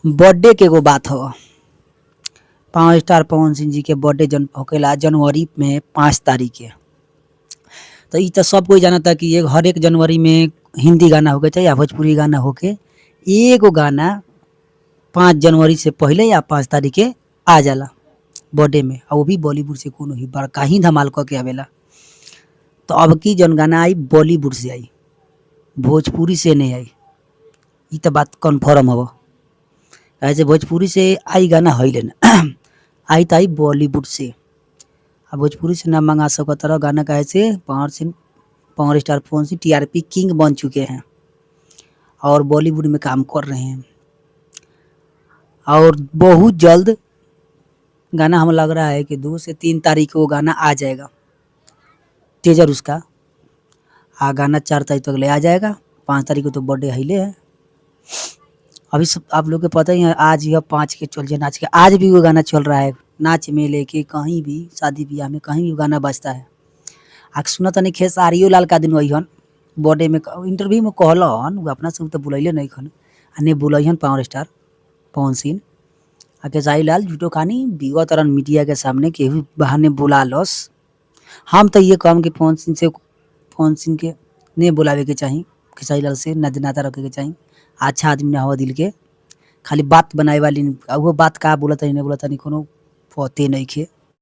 Birthday के एगो बात हो। पावर स्टार पवन सिंह जी के बर्थडे जन होकेला जनवरी में 5 तारीख के। तो ई तो सब कोई जानता कि एक हर एक जनवरी में हिंदी गाना होके चाहे या भोजपुरी गाना होके एगो गाना 5 जनवरी से पहले या 5 तारीख के आ जाला बर्थडे में, और वो भी बॉलीवुड से कोनो ही बड़का ही धमाल क के आवेला। तो अब की जन गाना आई बॉलीवुड से आई, भोजपुरी से नहीं आई। ई तो बात कन्फर्म हो। ऐसे भोजपुरी से आई गाना हईले ना आई तो आई बॉलीवुड से। अब भोजपुरी से ना मंगा सकत रह गाना काहे से power star Pawan Singh TRP king बन चुके हैं और बॉलीवुड में काम कर रहे हैं। और बहुत जल्द गाना हम लग रहा है कि 2 से 3 तारीख को वो गाना आ जाएगा, टीजर उसका। गाना 4 तारीख तक ले आ जाएगा, 5 तारीख को तो बर्थडे हईले है। अभी सब आप लोग को पता ही है, आज यह 5 के चल नाच के आज भी वो गाना चल रहा है। नाच मेले के कहीं भी शादी ब्याह में कहीं भी गाना बजता है। सुना तनी खेसारियो लाल का दिन वहीहन बर्थडे में इंटरव्यू में कहलन, वो अपना से तो बुलैले नहीं खन ने बुलैहन पावर स्टार पवन सिंह खेसारी लाल झूठो खानी बिगत तरन मीडिया के सामने केहू बहाने बुला लस। हम तो ये कहम कि पवन सिंह के ने बुलावे के चाही, खेसारी लाल से नाता रखे के चाही। अच्छा आदमी ना हो दिल के, खाली बात बनाए वाली वो बात का बोलता नहीं कोनो पते नहीं खे।